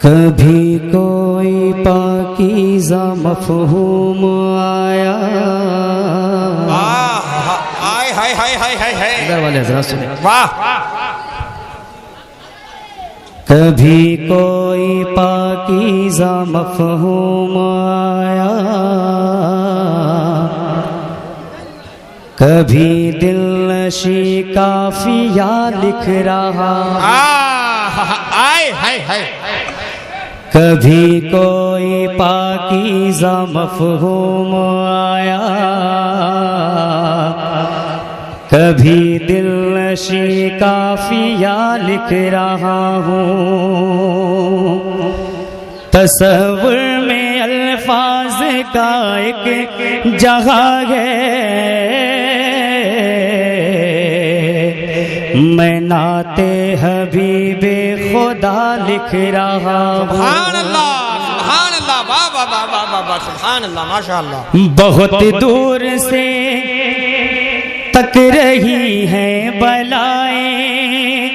कभी कोई पाकीज़ा मफ़हूम आया। हाय हाय हाय हाय हाय हाय इधर वाले हज़रात सुने। वाह। कभी कोई पाकीज़ा मफ़हूम आया, कभी दिलनशी काफिया लिख रहा। हाय हाय हाय। कभी कोई पाकीज़ा मफ़हूम आया, कभी दिलनशी काफिया लिख रहा हूँ। तसव्वुर में अल्फाज का एक जगह है, मैं नाते हबीबे खुदा लिख रहा हूँ। सुभान अल्लाह, सुभान अल्लाह, वाह वाह वाह वाह वाह, सुभान अल्लाह, माशाअल्लाह। बहुत दूर से तक रही है बलाएं,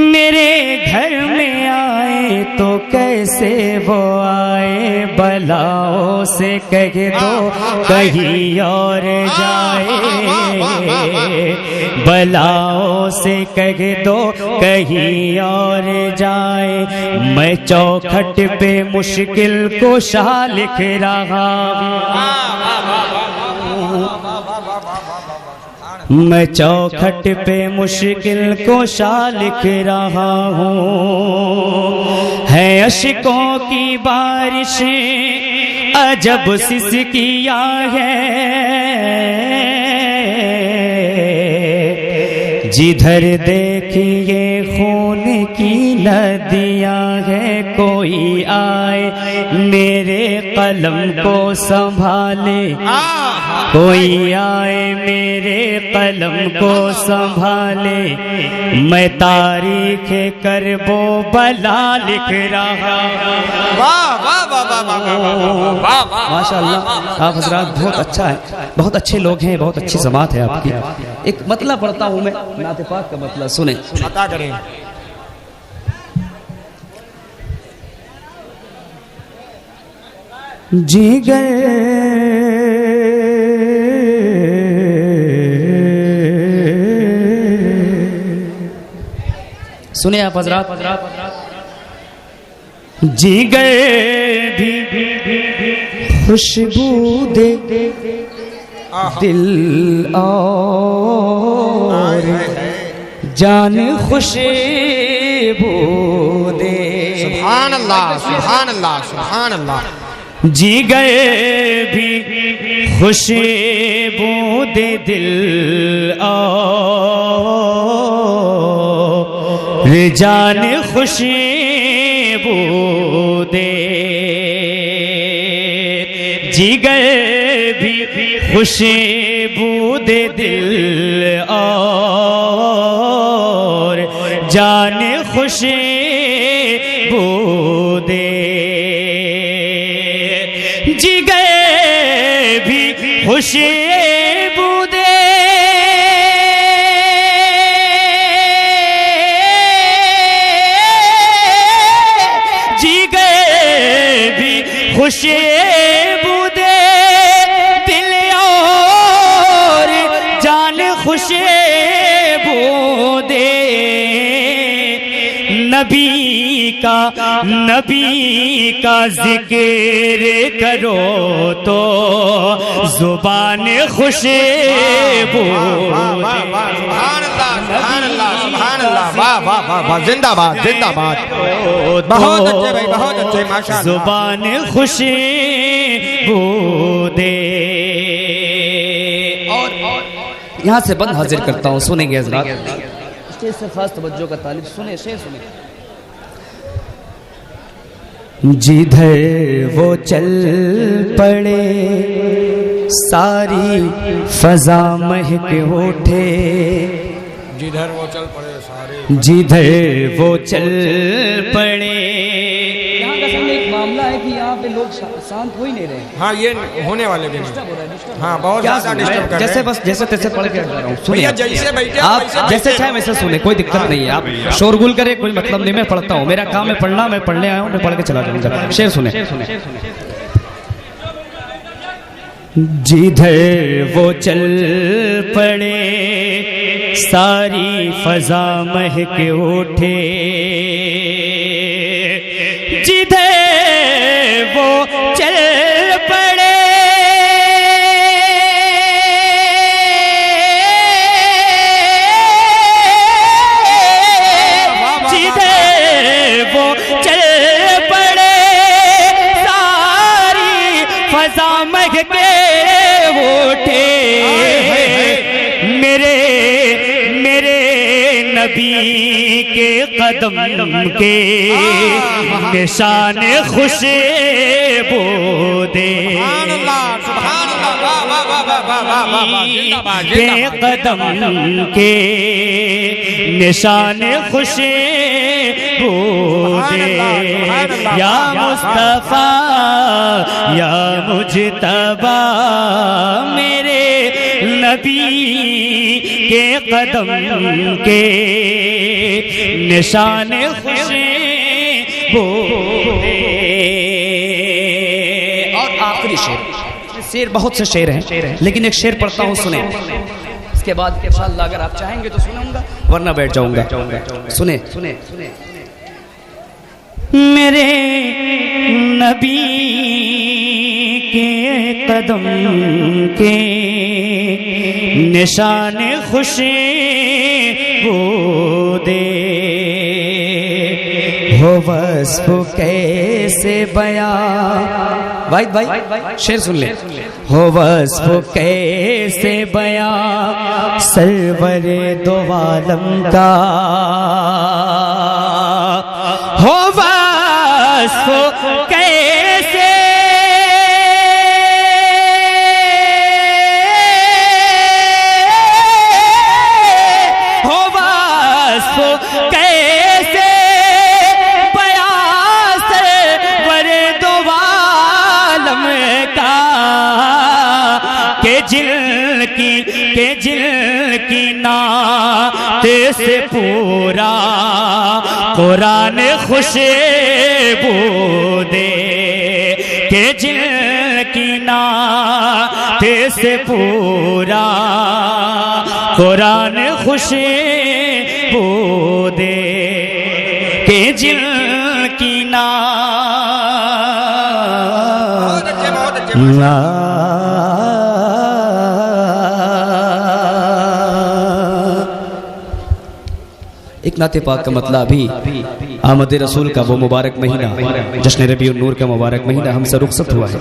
मेरे घर में आए तो कैसे वो आए। बलाओं से कह दो कहीं और जाए, बलाओं से कह दो कहीं और जाए। मैं चौखट पे मुश्किल कुशा लिख रहा हूँ, मैं चौखट पे मुश्किल कुशा लिख रहा हूँ। है अश्कों की बारिश अजब सिसकिया है, जिधर देखिए खून की नदियाँ है। कोई आए मेरे कलम को संभाले, कोई आए मेरे कलम को संभाले। मैं तारीख करबो बला लिख रहा। वाह वाह वाह वाह वाह वाह। माशाअल्लाह, आप हजरात बहुत अच्छा है, बहुत अच्छे लोग हैं, बहुत अच्छी जमात है आपकी। एक मतलब पढ़ता हूँ मैं नाते पाक का मतलब, सुने अता करें। जिगर सुने आप हजरात। जिगर भी खुशबू दे, दिल और जान खुशबू दे। सुभान अल्लाह, सुभान अल्लाह, सुभान अल्लाह। जिगर भी खुशबू दे, दिल और जान खुशबू दे। जिगर भी खुशबू दे, दिल और जान खुशबू दे। जिगर भी खुशबू दे, जिगर भी खुशबू दे, दिल और जान खुशबू दे। नबी का जिक्र करो तो जुबान खुशबू। सुभान अल्लाह, सुभान अल्लाह, सुभान अल्लाह, वाह वाह वाह वाह, जिंदाबाद जिंदाबाद। बहुत अच्छे भाई, बहुत अच्छे, माशाअल्लाह। जुबान खुशबू दे। और यहाँ से बंद हाजिर करता हूँ, सुनेंगे हजरात। स्टेज से खास तवज्जो का तालिब, सुने शेर सुने। जिधर वो चल पड़े सारी फजा महक उठे, जिधर वो चल पड़े सारे, जिधर वो चल पड़े। यहाँ का एक मामला है कि यहाँ पे लोग शांत हो ही नहीं रहे। हाँ ये होने वाले भी नहीं। हाँ बहुत ज्यादा डिस्टर्ब कर रहे जैसे हैं। बस जैसे तैसे पढ़ के जा रहा हूँ। भैया जैसे बैठे आप जैसे चाहे वैसे सुने, कोई दिक्कत नहीं है। आप शोरगुल करे कोई मतलब नहीं, मैं पढ़ता हूँ, मेरा काम है पढ़ना, मैं पढ़ने आया हूँ, मैं पढ़ के चला जाऊंगा। शेर सुने। जिधर वो चल पड़े सारी फजा महक उठे, जिधर वो चल पड़े जिधर वो चल पड़े सारी फजा महक उठे, मेरे नबी के कदम के निशान खुशबू दे, के कदम के निशान खुशबू दे, या मुस्तफा या मुजतबा मेरे नबी के कदम के निशान खुशबू दे। और आखिरी शेर बहुत से शेर हैं, लेकिन एक शेर पढ़ता हूँ, सुने। इसके बाद इंशाअल्लाह अगर आप चाहेंगे तो सुनूंगा, वरना बैठ जाऊंगा। सुने। मेरे नबी के कदम के निशान खुशबू दे, हो वस्फ कैसे बयां, भाई शेर सुन ले। हो वस्फ कैसे बयां सरवर दो आलम का, हो वस्फ कैसे हो वस्फ कैसे बयां सरवर दो आलम का, के जिल की नात से पूरा कुरान खुशबू दे, के जिल की नात से पूरा कुरान खुशबू दे, के जिल की एक नाते पाक का मतलब अभी आमद रसूल का वो मुबारक महीना, जश्न रबीउन नूर का मुबारक महीना हमसे रुखसत हुआ है।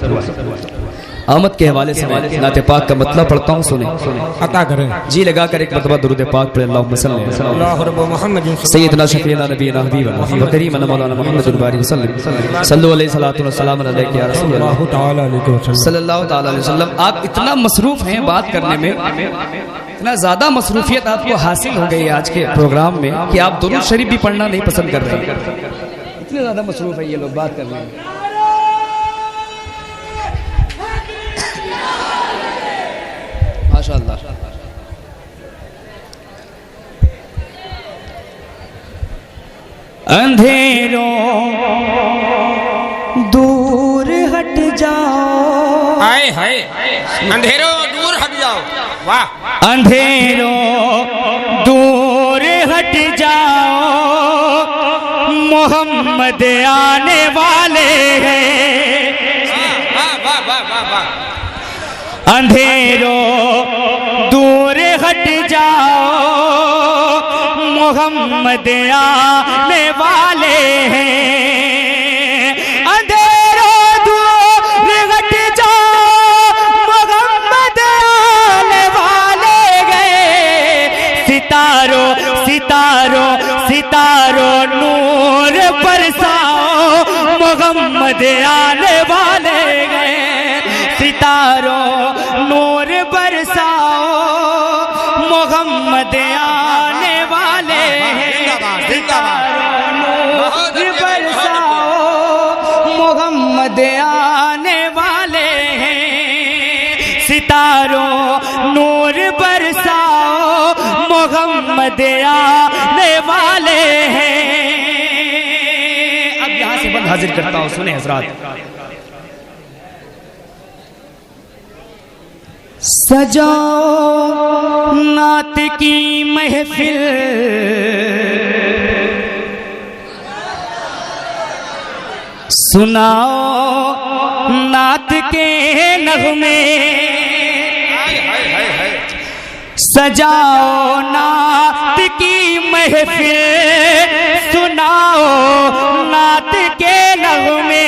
आमद के हवाले से मैं नाते पाक का मतलब पढ़ता हूँ, सुने। अता करें जी लगाकर एक मरतबा दुरूद पाक पढ़े, अल्लाहुम्मा सल्ली सय्यदना शफीना नबीना हबीबना व करीमना मौलाना मुहम्मद बारी वसल्लम सल्लल्लाहु अलैहि सलातु व सलाम अलैहि या रसूल अल्लाह सल्लल्लाहु तआला अलैहि वसल्लम। आप इतना मसरूफ हैं बात करने में, इतना ज़्यादा मसरूफियत आपको हासिल हो गई है आज के प्रोग्राम में कि आप दुरूद शरीफ भी पढ़ना नहीं पसंद कर रहे हैं। इतने ज़्यादा मसरूफ है ये लोग बात करने में। माशाअल्लाह। अंधेरों दूर हट जाओ, हाय हाय अंधेरों दूर हट जाओ, वाह। अंधेरों दूर हट जाओ, मोहम्मद आने वाले हैं। वाह वाह वाह वाह। अंधेरों दूर हट जाओ, मोहम्मद आने वाले हैं। अंधेरों दूर हट जाओ, मोहम्मद आने वाले गए। सितारों सितारों सितारों नूर बरसाओ, मोहम्मद आने वाले गए। सितारों नूर बरसाओ, मोहम्मद आने वाले हैं। सितारों नूर बरसाओ, मोहम्मद से बंद हाजिर करता हूँ, सुने हजरात। सजाओ नात की महफिल, सुनाओ नात के नगमे, सजाओ नात की महफिल, सुनाओ नात के नगमे,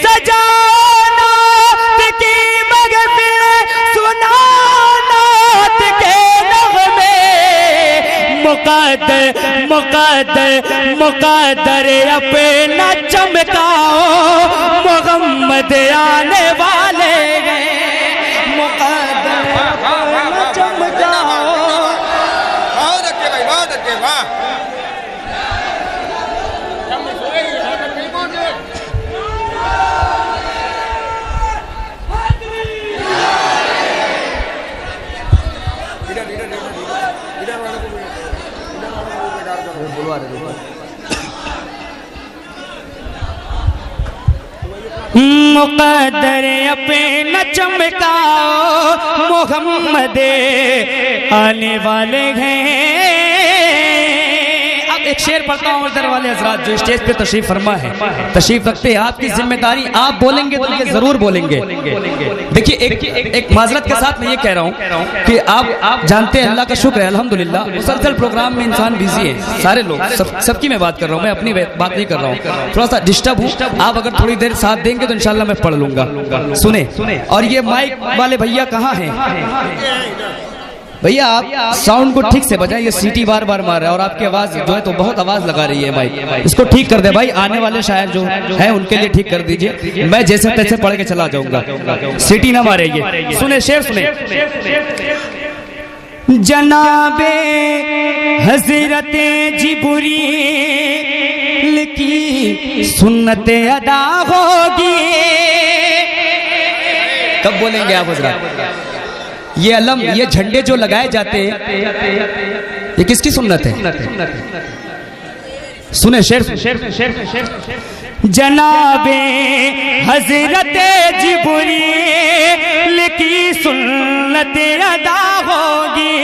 सजाओ नात की महफिल, सुनाओ नात के नगमे, मुक़द्दर मुक़द्दर मुक़द्दर अपना चमकाओ, मोहम्मद आने वाले हैं, मुक़द्दर अपना चमकाओ। बहुत अच्छे भाई, बहुत अच्छे, वाह। मुक़द्दर अपना चमकाओ, मोहम्मद आने वाले हैं। अब एक शेर पढ़ता हूँ इधर वाले हजरात जो स्टेज पे तशरीफ फरमा है, तशरीफ रखते हैं, आपकी जिम्मेदारी, आप बोलेंगे तो ये जरूर बोलेंगे। देखिए एक माजरत के साथ मैं ये कह रहा हूँ कि आप जानते हैं, अल्लाह का शुक्र है अल्हम्दुलिल्लाह, मुसलसल प्रोग्राम में इंसान बिजी है, सारे लोग, सबकी मैं बात कर रहा हूँ, मैं अपनी बात नहीं कर रहा हूँ, थोड़ा सा डिस्टर्ब हूँ। आप अगर थोड़ी देर साथ देंगे तो इंशाल्लाह मैं पढ़ लूंगा। सुने, और ये माइक वाले भैया कहाँ हैं? भैया आप साउंड को ठीक से बजाएं, ये सीटी बार बार मार रहा है और आपकी आवाज जो है तो बहुत आवाज लगा रही है माइक, इसको ठीक कर दे भाई। आने वाले शायर जो है उनके लिए ठीक कर दीजिए, मैं जैसे तैसे पढ़ के चला जाऊंगा, सीटी ना मारेगी। सुने शेर सुने। जनाबे हजरते जिब्रील की सुन्नत अदा होगी। कब बोलेंगे आप हजरत? ये अलम, ये झंडे जो लगाए जाते हैं, ये किसकी सुन्नत है? सुने शेर। जनाबे हजरते जिब्रील की सुन्नत अदा होगी,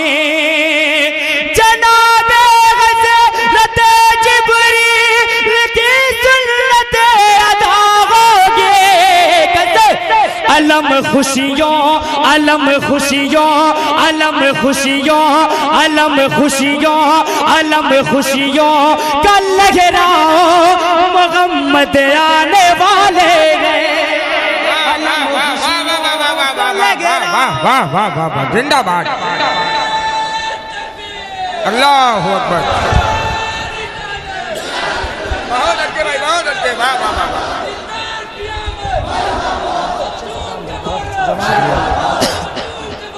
जनाबे हजरते जिब्रील की सुन्नत अदा होगी। अलम खुशियों, अलम खुशियों, अलम खुशियों, अलम खुशियों, अलम खुशियों का लहराओ, मोहम्मद आने वाले हैं। वाह वाह वाह वाह, जिंदाबाद, अल्लाहु अकबर। बहुत अच्छे भाई, बहुत अच्छे, वाह वाह वाह।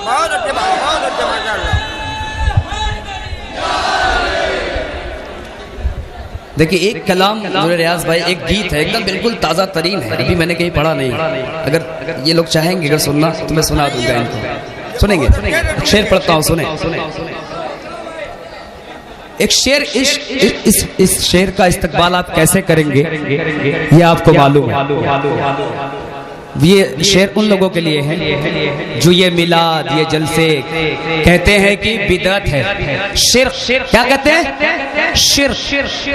बहुत अच्छे भाई, बहुत अच्छे, माशाअल्लाह। देखिए एक कलाम नूर रियाज भाई, एक गीत है एकदम बिल्कुल ताज़ा तरीन है, अभी मैंने कहीं पढ़ा नहीं। अगर ये लोग चाहेंगे अगर सुनना तो मैं सुना दूंगा इनको। सुनेंगे? शेर पढ़ता हूँ, सुने। एक शेर, इस शेर का इस्तकबाल आप कैसे करेंगे ये आपको मालूम है। ये शेर उन लोगों के लिए है जो ये मिलाद, ये जलसे कहते हैं कि बिदअत है। शिर्क, क्या कहते हैं? शिर्क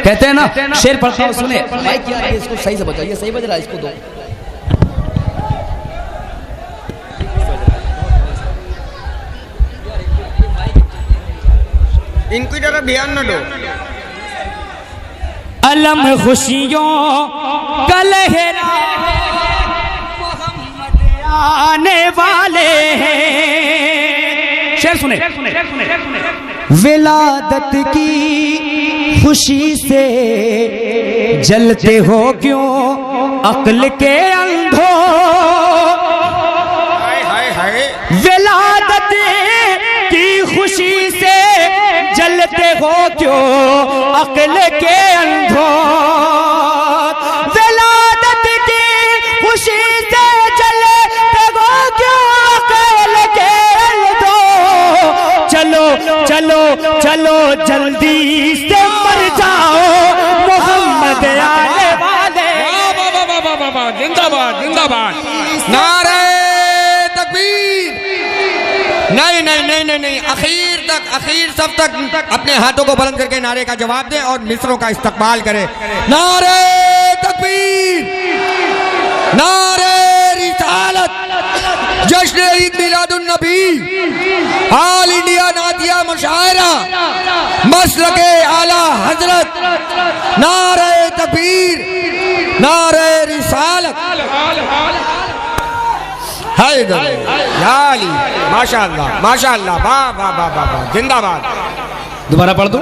कहते हैं ना। शेर पढ़ता हूँ, सुने। माइक यार इसको सही से बजाइए, सही बज रहा है, इसको दो। इनकी तरफ ध्यान न दो। अलम खुशियों का लहरा, आने वाले हैं। शेर सुने। विलादत की खुशी से जलते हो क्यों अक्ल के अंधों, विलादत की खुशी से जलते हो क्यों अक्ल के अंधों, विलादत की खुशी से चलो चलो जल्दी से मर जाओ, मोहम्मद जिंदाबाद। नारे तकबीर। नहीं नहीं नहीं नहीं नहीं, आखिर सब तक अपने हाथों को बुलंद करके नारे का जवाब दें और मिसरों का इस्तकबाल करें। नारे तकबीर, नारे रिसालत, जश्न ईद मिलादुन नबी, ऑल इंडिया नातिया मुशायरा, मसलके आला हजरत, नारे तकबीर, नारे रिसालत। माशाअल्लाह माशाअल्लाह, वाह वाह वाह वाह, जिंदाबाद। दोबारा पढ़ दो,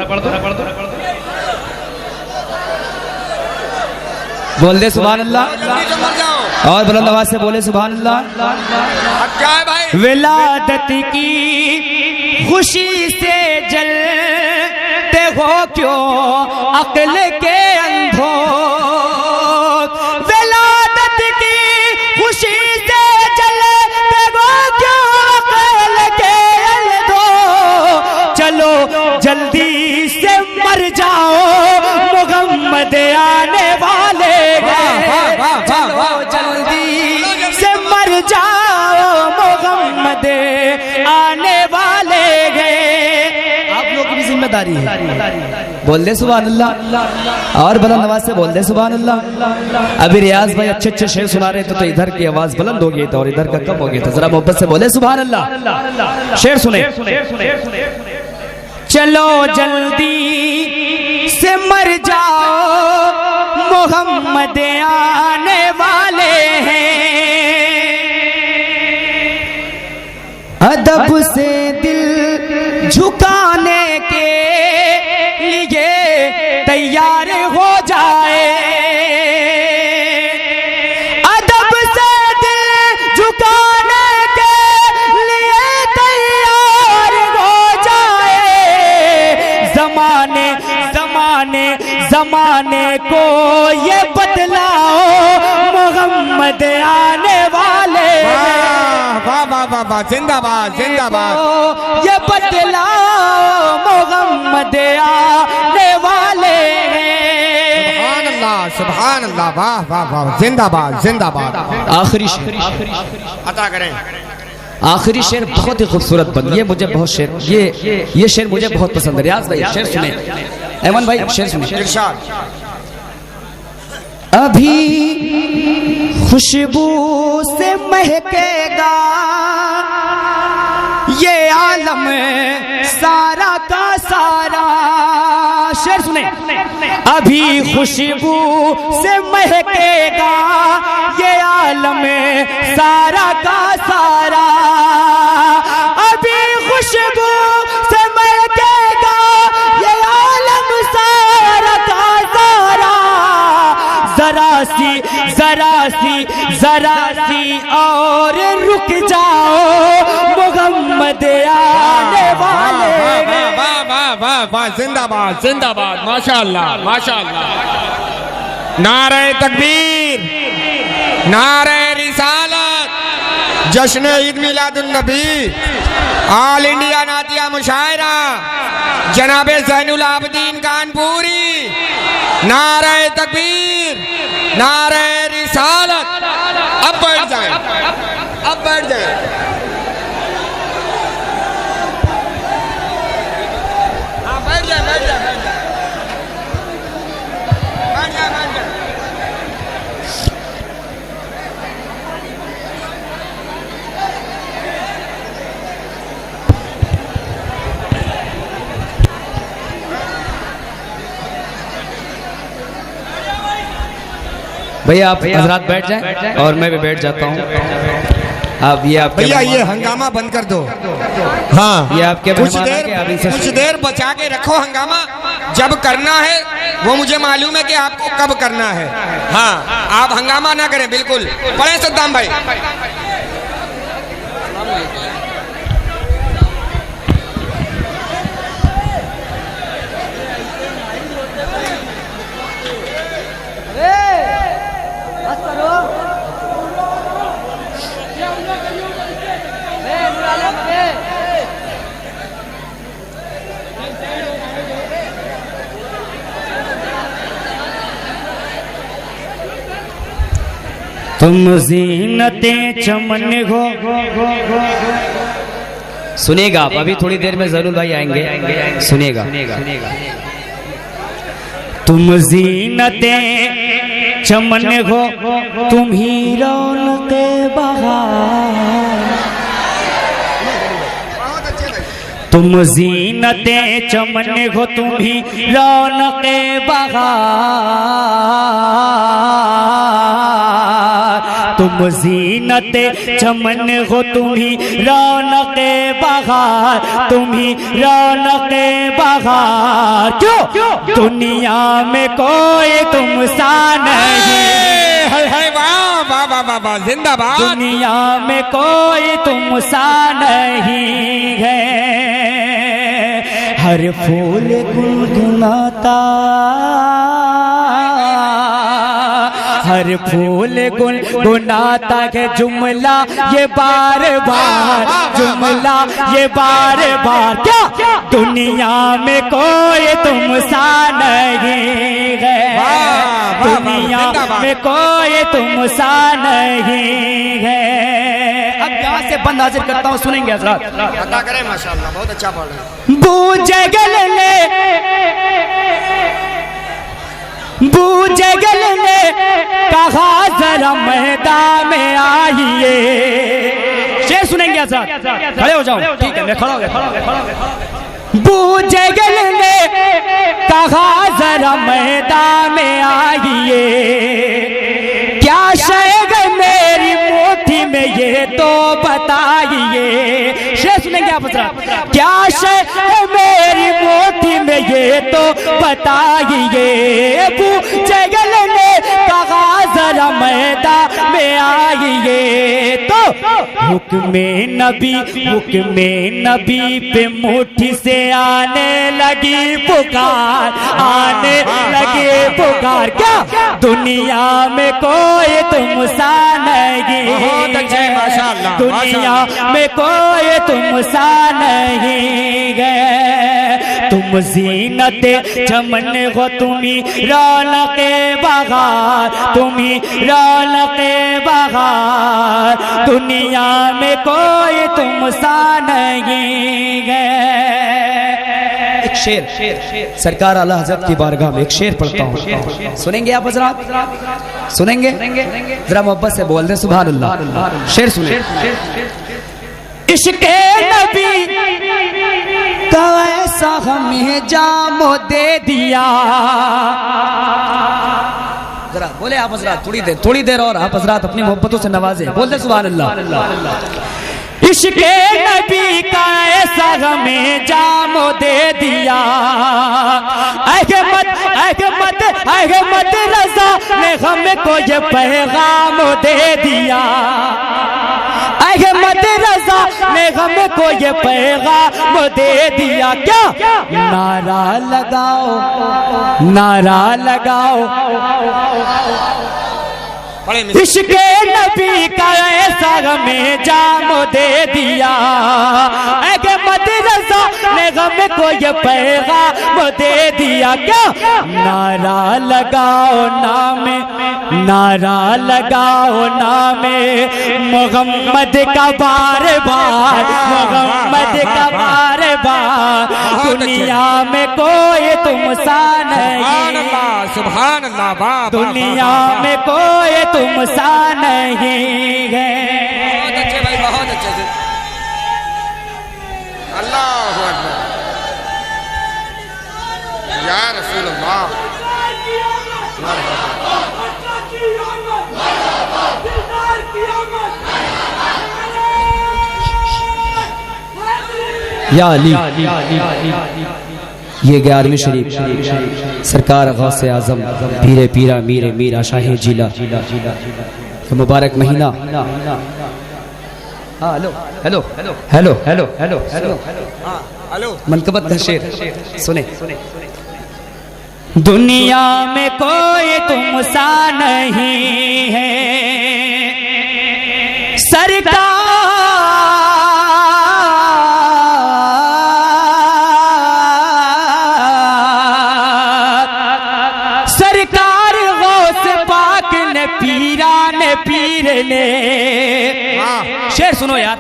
बोल दे सुभान अल्लाह, और बुलंद आवाज से बोले सुभान अल्लाह। अब क्या है भाई? विलादत की खुशी से जलते हो क्यों अक्ल के अंधों, विलादत की खुशी से जलते हो क्यों अक्ल के अंधों, चलो जल्दी से मर जाओ मोहम्मद आने वाले हैं, चलो जल्दी से मर जाओ मोहम्मद आने वाले हैं। आप लोग की भी जिम्मेदारी है, बोल दे सुभान अल्लाह, और बुलंद आवाज से बोल दे सुभान अल्लाह। अभी रियाज भाई अच्छे अच्छे शेर सुना रहे थे तो इधर की आवाज बुलंद हो गई था और इधर का कम हो गया था। जरा मोहब्बत से बोले सुभान अल्लाह। शेर सुने, चलो जल्दी से मर जाओ मोहम्मद आने वाले हैं, अदब से दिल झुकाने के लिए तैयार हो जाए, अदब से दिल झुकाने के लिए तैयार हो जाए, जमाने को ये बदलाओ मोहम्मद आने वाले, वाह वाह वाह वाह, जिंदाबाद जिंदाबाद, ये बदलाओ मोहम्मद आने वाले सुभान अल्लाह सुभान अल्लाह, वाह वाह वाह, जिंदाबाद जिंदाबाद। आखिरी शेर अता करें। आखिरी शेर बहुत ही खूबसूरत बन, ये मुझे बहुत शेर, ये शेर मुझे बहुत पसंद है। रियाज भाई शेर सुने, ऐमन भाई शेर सुने। इरशाद। अभी खुशबू से महकेगा ये आलम सारा का सारा, शेर सुने। अभी खुशबू से महकेगा ये आलम सारा का सारा, अभी खुशबू से महकेगा ये आलम सारा का सारा, जरा सी और रुक जाओ मोहम्मद आने वाले। वाह वाह वाह वाह, जिंदाबाद जिंदाबाद, माशाअल्लाह माशाअल्लाह। नारे तकबीर, नारे रिसालत, जश्न ईद मिलादुन नबी, ऑल इंडिया नातिया मुशायरा, जनाबे ज़ैनुल आबदीन कानपुरी, नारे तकबीर, नारे रिसालत। अब बैठ जाए, अब बैठ जाए। हाँ बैठ जाए, बैठ जाए, बैठ जाए, बैठ जाए, बैठ जाए। भैया आप हजरात बैठ जाएं और मैं भी बैठ जाता हूँ। अब ये आप भैया ये हंगामा बंद कर दो। हाँ ये आपके कुछ देर बचा के रखो हंगामा, जब करना है वो मुझे मालूम है कि आपको कब करना है। हाँ आप हंगामा ना करें बिल्कुल। पढ़े सद्दाम भाई। तुम ज़ीनते चमन हो। सुनेगा आप, अभी थोड़ी देर में जरूर भाई आएंगे, सुनेगा। तुम ज़ीनते चमन हो, तुम ही रौनक़े बहार। तुम ज़ीनते चमन हो, तुम ही रौनक़े बहार। तुम ज़ीनते चमन हो, तुम ही रौनक़े बहार। तुम ही रौनक़े बहार। क्यों दुनिया में कोई तुम सा नहीं। वाह वाह वाह वाह, जिंदाबाद। दुनिया में कोई तुम सा नहीं है। हर फूल गुनगुनाता, हर फूल गुनगुनाता है जुमला ये बार बार, जुमला ये बार बार। क्या दुनिया में कोई तुम सा नहीं है। दुनिया में कोई तुम सा नहीं है। अब यहाँ से बंद हाजिर करता हूँ, सुनेंगे हज़रात। अदा करें, माशाअल्लाह, बहुत अच्छा पढ़ रहे हैं। बूझगल ने कहा जरा मैदान में आइए। शेर सुनेंगे हज़रात, खड़े हो जाओ। ठीक है, मैं खड़ा हो गया। बूझगल ने कहा जरा मैदान में आइए। क्या शैग मेरी मुट्ठी में ये तो बताइए। शेर सुनेंगे आप हज़रात। क्या शैग मेरी मुट्ठी में ये तो बताइए। बूझगल ने कहा जरा मैदान में आइए। तो हुक्मे नबी पे मुट्ठी से आने लगी पुकार, आने लगी पुकार। क्या दुनिया में कोई तुम सा नहीं है। दुनिया में कोई तुम सा नहीं है। तुम ज़ीनते चमन हो, तुम ही रौनक़े बहार। तुम ही रौनक़े बहार। दुनिया में कोई तुम सा नहीं है। एक शेर सरकार आला हज़रत की बारगाह में एक शेर पढ़ता हूँ, सुनेंगे आप हज़रात? सुनेंगे? जरा मोहब्बत से बोल दे सुभान अल्लाह। शेर सुने। इश्क़े नबी का ऐसा हमें जामो दे दिया। जरा बोले आप हज़रात, थोड़ी देर और आप हज़रात अपनी मोहब्बतों से नवाजे, बोल दे सुभान अल्लाह। इश्क़े नबी का ऐसा हमें जामो दे दिया। अहमद रज़ा ने हमको ये पैगाम दे दिया। अहमद रज़ा ने हमको ये पैगाम दे दिया। क्या नारा लगाओ, नारा लगाओ। इश्क़े नबी का ऐसा हमें जाम दे दिया। अहमद रज़ा ने हमको ये पैगाम दे दिया। क्या नारा लगाओ नामे, नारा लगाओ नामे मोहम्मद का बार बार, मोहम्मद का बार बार। दुनिया में कोई तुम सा नहीं। सुभान अल्लाह, दुनिया में कोई तुम सा नहीं है। बहुत अच्छे भाई, बहुत अच्छे से। अल्लाह अकबर या रसूल अल्लाह। या अली, ये 11वीं शरीफ सरकार गौसे आजम पीरे पीरा मीरे मीरा शाही जिला मुबारक महीना। Hello hello hello hello hello hello, मनकबत का शेर सुने। दुनिया में कोई तुम सा नहीं है। सरकार सरकार गौस पाक ने पीरा ने पीर ने, शेर सुनो यार,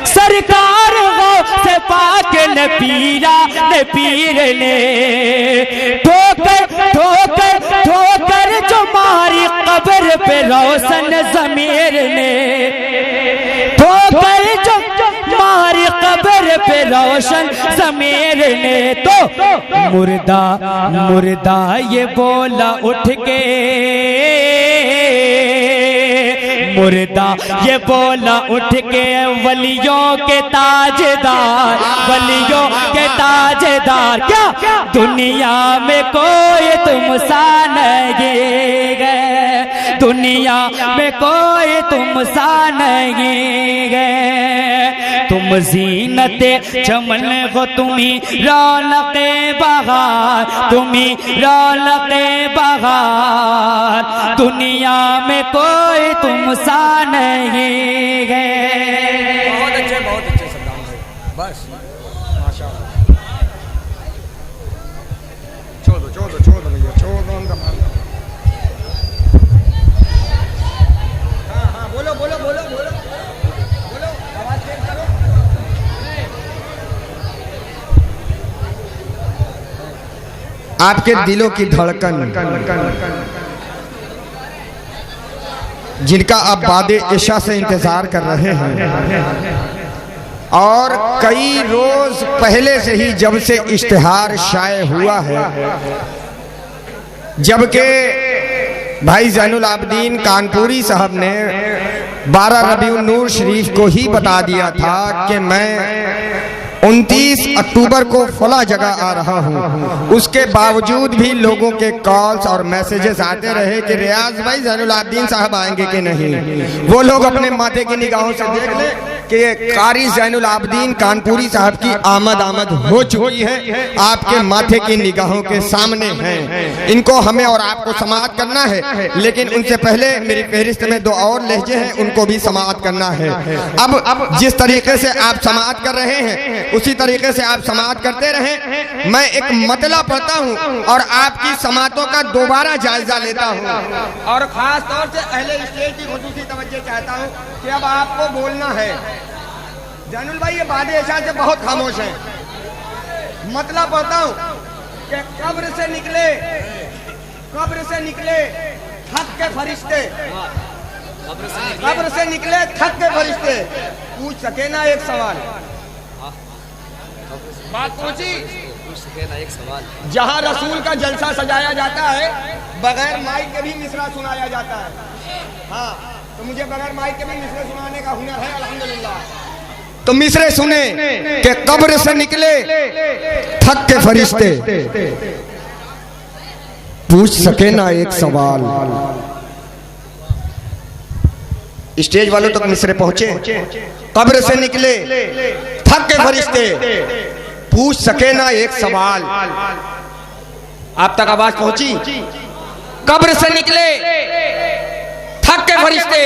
सरकार गौसे पाक ने पीर ने ठोकर ठोकर ठोकर जो मारी कब्र पे रोशन ज़मीर ने, ठोकर जो मारी कब्र पे रोशन ज़मीर ने। तो मुर्दा मुर्दा ये बोला उठ के, मुर्दा ये बोला उठ के वलियों के ताजदार, वलियों के ताजदार, क्या दुनिया में कोई तुम सा नहीं है, दुनिया में कोई तुम सा नहीं है। तुम ज़ीनते चमन हो, तुम्ही रौनक़े बहार, तुम्ही रौनक़े बहार, दुनिया में कोई तुम सा नहीं है। बहुत अच्छे शब्दां हैं, बस माशाअल्लाह। छोड़ दो भैया, छोड़ दो उनका माल। हाँ बोलो आवाज तेज करो। आपके दिलों की धड़कन, जिनका आप बादे इशा से इंतजार कर रहे हैं, और कई रोज पहले से ही जब से इश्तिहार शाये हुआ है, जबकि भाई ज़ैनुल आबिदीन कानपुरी साहब ने 12 रबीउन नूर शरीफ को ही बता दिया था कि मैं 29 अक्टूबर को फला जगह आ रहा हूँ। उसके बावजूद भी लोगों के कॉल्स और मैसेजेस आते रहे कि रियाज भाई ज़ैनुल आबिदीन साहब आएंगे कि नहीं। वो लोग अपने माथे की निगाहों से देख लें कि कारी ज़ैनुल आबिदीन कानपुरी साहब की आमद हो चुकी है, आपके माथे की निगाहों के सामने हैं। इनको हमें और आपको समाअत करना है, लेकिन उनसे पहले मेरी फहरिस्त में 2 और लहजे हैं, उनको भी समाअत करना है। अब जिस तरीके से आप समाअत कर रहे हैं उसी तरीके से आप समाअत करते रहें। मैं एक मतला पढ़ता हूँ और आपकी समाअतों का दोबारा जायजा लेता हूँ, और खास तौर से अहले स्टेज की खुसूसी तवज्जो चाहता हूँ कि अब आपको बोलना है। ज़ैनुल भाई ये बादे इशा से बहुत खामोश हैं। मतलब पढ़ता हूँ कि कब्र से निकले थक के फरिश्ते, कब्र से निकले थक के फरिश्ते, पूछ सके ना एक सवाल। बात पूछी, एक सवाल। जहाँ रसूल का जलसा सजाया जाता है बगैर माइक के भी मिसरा सुनाया जाता है। हाँ, तो मुझे बगैर माइक के भी मिसरे सुनाने का हुनर है, अल्हम्दुलिल्लाह। तो मिसरे सुने कि कब्र से निकले थक के फरिश्ते, पूछ सके ना एक सवाल। स्टेज वालों तक मिसरे पहुंचे। कब्र से निकले थक के फरिश्ते, पूछ सके ना एक सवाल। आप तक आवाज पहुंची? कब्र से निकले थक के फरिश्ते,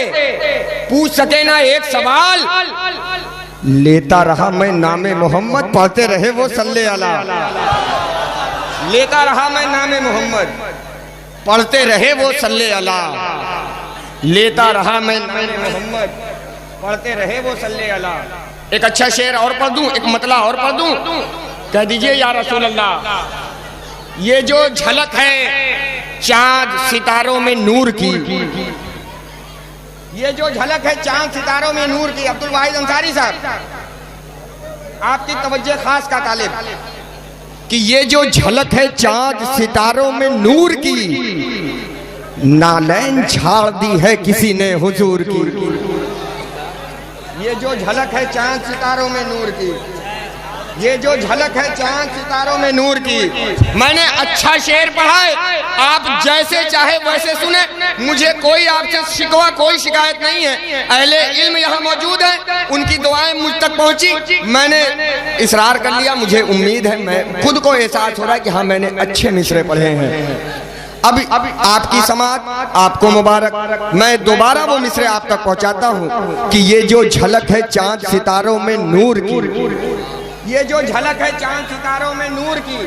पूछ सके ना एक सवाल। लेता रहा मैं नामे मोहम्मद, पढ़ते रहे वो सल्ले अला। लेता रहा मैं नामे मोहम्मद, पढ़ते रहे वो सल्ले अला। लेता रहा मैं नामे मोहम्मद, पढ़ते रहे वो सल्ले अला। एक अच्छा शेर और पढ़ दूं, एक मतला और पढ़ दूं? कह दीजिए या रसूल अल्लाह। ये जो झलक है चांद सितारों में नूर की, ये जो झलक है चांद सितारों में नूर की। अब्दुल वाहिद अंसारी साहब, आपकी तवज्जो खास का तालिब, कि ये जो झलक है चांद सितारों में नूर की, नालैन झाड़ दी है किसी ने हुजूर की। ये जो झलक है चांद सितारों में नूर की, ये जो झलक है चांद सितारों में नूर की। मैंने अच्छा शेर पढ़ा है, आप जैसे चाहे वैसे सुने, मुझे कोई आपसे शिकवा कोई शिकायत नहीं है। अहले इल्म यहाँ मौजूद है, उनकी दुआएं मुझ तक पहुंची, मैंने इसरार कर लिया। मुझे उम्मीद है, मैं खुद को एहसास हो रहा है कि हाँ मैंने अच्छे मिसरे पढ़े हैं। अब आपकी समात, आपको मुबारक। मैं दोबारा वो मिसरे आप तक पहुंचाता हूँ कि ये जो झलक है चांद सितारों में नूर की, ये जो झलक है चांद सितारों में नूर की,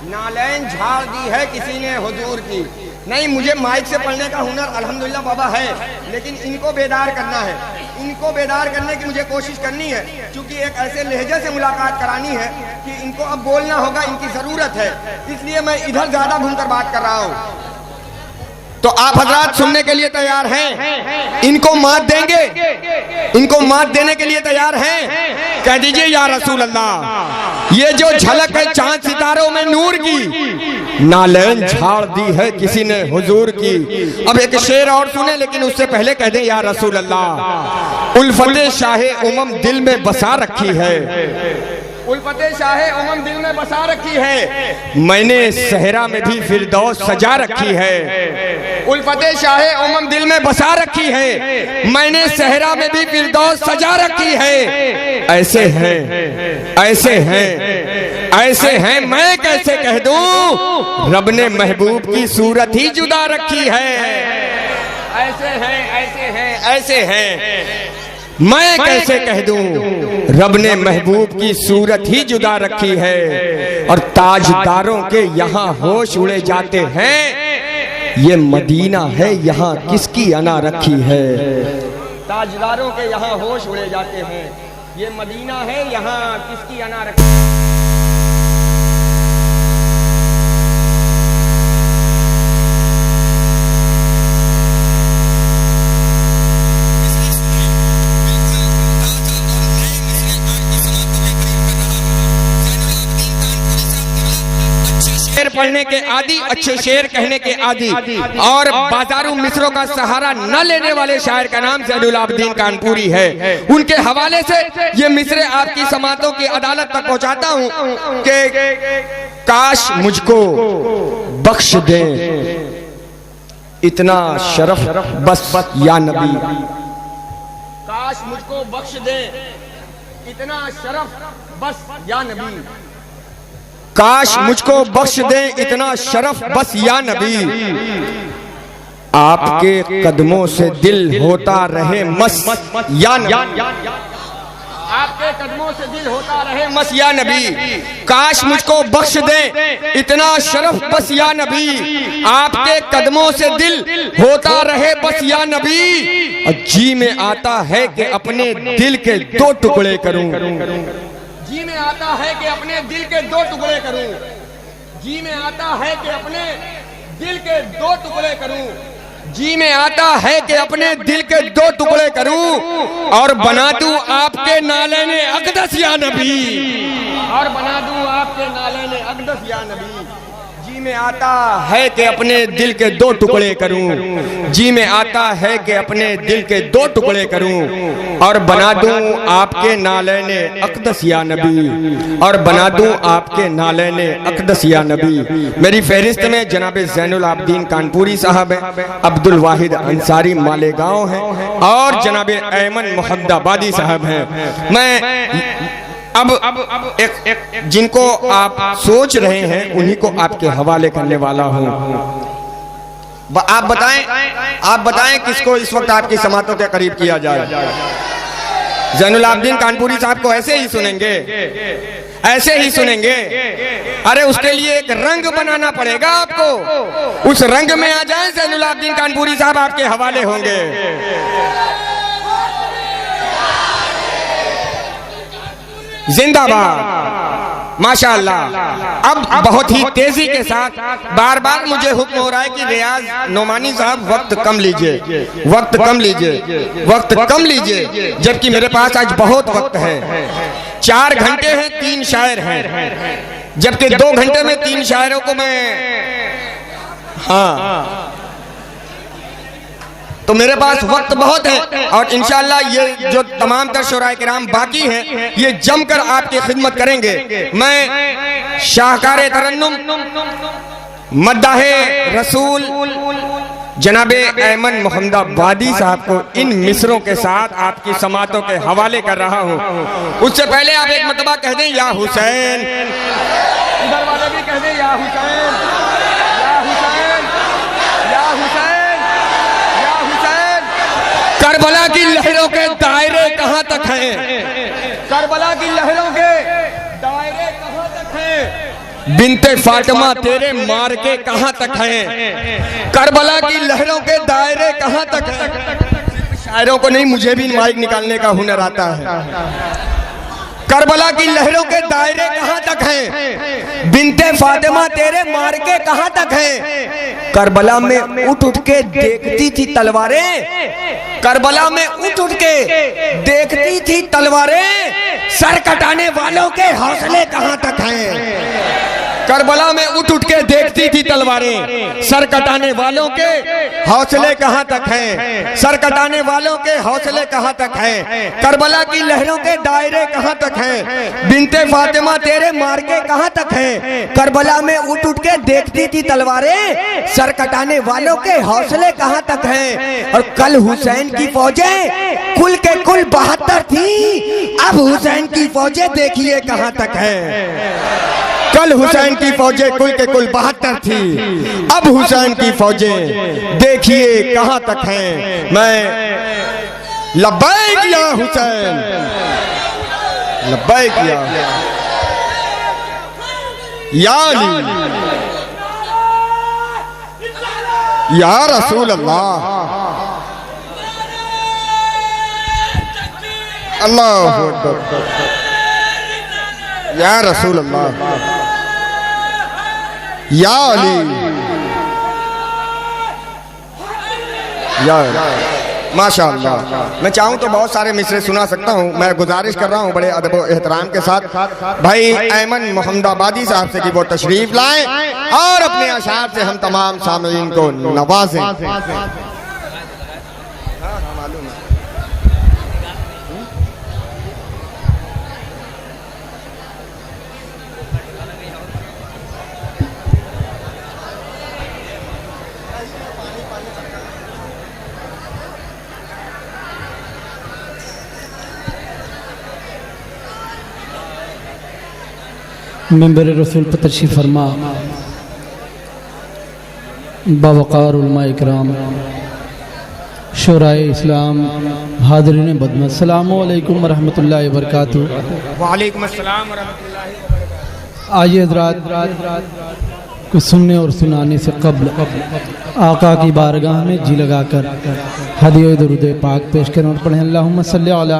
नालैन झाड़ दी है किसी ने हुजूर की। नहीं, मुझे माइक से पढ़ने का हुनर अल्हम्दुलिल्लाह बाबा है, लेकिन इनको बेदार करना है। इनको बेदार करने की मुझे कोशिश करनी है, क्योंकि एक ऐसे लहजे से मुलाकात करानी है कि इनको अब बोलना होगा, इनकी ज़रूरत है। इसलिए मैं इधर ज़्यादा घूमकर बात कर रहा हूँ। तो आप हजरात सुनने के लिए तैयार हैं? इनको मात देंगे? इनको मात देने के लिए तैयार हैं? कह दीजिए या रसूल अल्लाह। ये जो झलक है चांद सितारों में नूर की, नालैन झाड़ दी है किसी ने हुजूर की। अब एक शेर और सुने, लेकिन उससे पहले कह दें या रसूल अल्लाह। उल्फते शाहे उमम दिल में बसा रखी है, उल्फते शाहे उमम दिल में बसा रखी है, मैंने सहरा में भी फिरदौस सजा रखी है। उल्फते शाहे उमम दिल में बसा रखी है, मैंने सहरा में भी फिरदौस सजा रखी है। ऐसे हैं, ऐसे हैं, ऐसे हैं, मैं कैसे कह दूं, रब ने महबूब की सूरत ही जुदा रखी है। ऐसे हैं, ऐसे हैं, ऐसे हैं, मैं कैसे कह दूं, रब ने महबूब की सूरत ही जुदा रखी है। और ताजदारों के यहाँ होश उड़े जाते हैं, ये मदीना है यहाँ किसकी अना रखी है। ताजदारों के यहाँ होश उड़े जाते हैं, ये मदीना है यहाँ किसकी अना रखी है। शेर पढ़ने के आदि, अच्छे शेर कहने के आदि, और बाजारू मिसरों का सहारा न लेने वाले शायर का नाम ज़ैनुल आबिदीन कानपुरी है। उनके हवाले से ये मिसरे आपकी समातों की अदालत तक पहुंचाता हूं कि काश मुझको बख्श दे इतना शरफ बस या नबी। काश मुझको बख्श दे इतना शरफ बस या नबी। काश मुझको बख्श दे इतना शरफ बस या नबी। आपके कदमों से दिल होता रहे मस या नबी। आपके कदमों से दिल होता रहे मस या नबी। काश मुझको बख्श दे इतना शरफ बस या नबी। आपके कदमों से दिल होता रहे बस या नबी। और जी में आता है कि अपने दिल के दो टुकड़े करूं। जी में आता है कि अपने दिल के दो टुकड़े करूं। जी में आता है कि अपने दिल के दो टुकड़े करूं। जी में आता है कि अपने दिल के दो टुकड़े करूं और बना दूं आपके नाले ने अक़दस या नबी। और बना दूं आपके नाले ने अक़दस या नबी। जी में आता है कि अपने दिल के दो टुकड़े करूं। जी में आता है कि अपने दिल के दो टुकड़े करूं और बना दूं आपके नाले ने अक़दस या नबी। और बना दूं आपके नाले ने अक़दस या नबी। मेरी फहरिस्त में जनाब ज़ैनुल आबिदीन कानपुरी साहब हैं, अब्दुल वाहिद अंसारी मालेगांव हैं और जनाब ऐमन मुहद्दाबादी साहब हैं। मैं अब एक जिनको आप सोच रहे हैं उन्हीं को आपके हवाले करने वाला हूं। आप बताएं किसको इस वक्त आपकी समातों के करीब किया जाए। ज़ैनुल आबिदीन कानपुरी साहब को ऐसे ही सुनेंगे, ऐसे ही सुनेंगे। अरे उसके लिए एक रंग बनाना पड़ेगा आपको। उस रंग में आ जाए ज़ैनुल आबिदीन कानपुरी साहब आपके हवाले होंगे। जिंदाबाद, माशाअल्लाह। अब बहुत ही तेजी के साथ बार बार मुझे हुक्म हो रहा है कि रियाज नोमानी साहब वक्त कम लीजिए, वक्त कम लीजिए, वक्त कम लीजिए। जबकि मेरे पास आज बहुत वक्त है। 4 घंटे हैं, 3 शायर हैं, जबकि 2 घंटे में 3 शायरों को मैं तो मेरे पास वक्त बहुत है। और इंशाअल्लाह ये जो तमाम तर शोराए किराम बाकी हैं ये जमकर आपकी खिदमत करेंगे। मैं शाहकारे तरन्नुम मद्दाहे रसूल जनाबे ऐमन मुहद्दाबादी साहब को इन मिसरों के साथ आपकी समातों के हवाले कर रहा हूँ। उससे पहले आप एक मरतबा कह दें या हुसैन। इधर वाले भी कह दें या हुसैन, या हुसैन, या हुसैन। करबला की लहरों के दायरे कहां तक हैं? करबला की लहरों के दायरे कहां तक हैं? बिनते फातिमा तेरे मार के कहां तक हैं, करबला की लहरों के दायरे कहां तक हैं। शायरों को नहीं, मुझे भी माइक निकालने का हुनर आता है। करबला की लहरों के दायरे कहां तक हैं, बिनते फातिमा तेरे मार के कहां तक हैं। करबला में उठ उठ के देखती थी तलवारें, करबला में उठ उठ के देखती थी तलवारें, सर कटाने वालों के हौसले कहां तक हैं। करबला में उठ उठ के देखती थी तलवारें, सर कटाने वालों के हौसले कहां तक हैं, सर कटाने वालों के हौसले कहां तक हैं। करबला की लहरों के दायरे कहां तक हैं, बिनते फातिमा तेरे मार के कहां तक हैं। करबला में उठ उठ के देखती थी तलवारें, सर कटाने वालों के हौसले कहां तक हैं। और कल हुसैन की फौजें कुल के कुल 72 थी, अब हुसैन की फौजें देखिए कहां तक हैं। कल हुसैन की फौजें कुल के कुल 72 थी, अब हुसैन की फौजें देखिए कहां तक हैं। मैं लब्बैक या हुसैन, लब्बैक या अली, या रसूल अल्लाह, अल्लाहु अकबर, या रसूल अल्लाह, या अली, या माशाअल्लाह। मैं चाहूं तो बहुत सारे मिसरे सुना सकता हूं। मैं गुजारिश कर रहा हूं बड़े अदब और एहतराम के साथ भाई अयमन मोहम्मदाबादी साहब से कि वो तशरीफ लाएं और अपने अशार से हम तमाम सामईन को नवाजें। मेंबर रसूल पर तशरीफ़ फरमा बावक़ार उलमा इकराम, शोराए इस्लाम, हाज़रीन बदमत, अस्सलामु अलैकुम वरहमतुल्लाहि वबरकातुहू। वालेकुम अस्सलाम वरहमतुल्लाहि वबरकातुहू। आइए हज़रात, कुछ सुनने और सुनाने से कब्ल आका की बारगाह में जी लगाकर हदिया दुरूद पाक पेश करें और पढ़ें। अल्लाहुम्मा सल्ली अला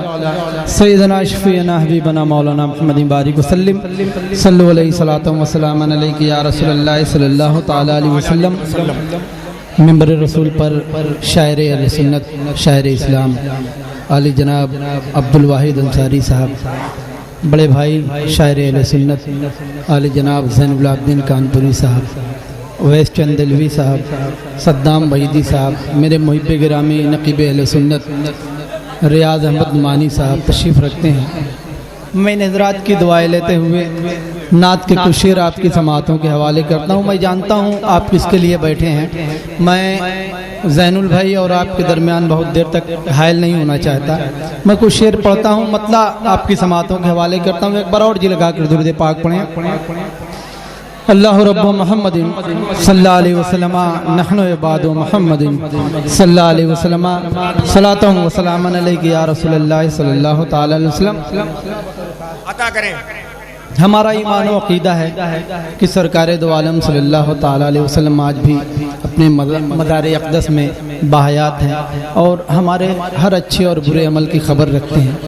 सय्यदना शफ़ीअना हबीबना मौलाना मुहम्मदिन बारिक वसल्लिम सल्लल्लाहु अलैहि सलातम व सलामन अलैका या रसूलल्लाह सल्लल्लाहु तआला अलैहि वसल्लम। मिंबर रसूल पर शायर अहले सुन्नत, शायर इस्लाम आली जनाब अब्दुल वाहिद अंसारी साहब, बड़े भाई शायर अहले सुन्नत आली जनाब ज़ैनुल आबिदीन कानपुरी साहब, वैस चंदलवी साहब, सद्दाम वहीदी साहब, मेरे मुहिब गिरामी नकीब अहले सुन्नत रियाज अहमद नुमानी साहब तशरीफ़ रखते हैं। मैं हज़रात की दुआएं लेते हुए नात के कुछ शेर आपकी समातों के हवाले करता हूँ। मैं जानता हूँ आप किसके लिए बैठे हैं। मैं ज़ैनुल भाई और आपके दरमियान बहुत देर तक हायल नहीं होना चाहता। मैं कुछ शेर पढ़ता हूँ, मतलब आपकी समातों के हवाले करता हूँ। एक बार और जी लगा कर दुरूद पाक पढ़ें। अल्लाहु रब्बु मुहम्मदिन सल्लल्लाहु अलैहि वसल्लम नहनु इबादु मुहम्मदिन सल्लल्लाहु अलैहि वसल्लम सलातु व सलामन अलैका या रसूलल्लाह सल्लल्लाहु तआला अलैहि वसल्लम। अता करें। हमारा ईमान व अक़ीदा है कि सरकार दो आलम सल्लल्लाहु तआला अलैहि वसल्लम आज भी अपने मज़ार अक़दस में बाहयात हैं और हमारे हर अच्छे और बुरे अमल की खबर रखते हैं।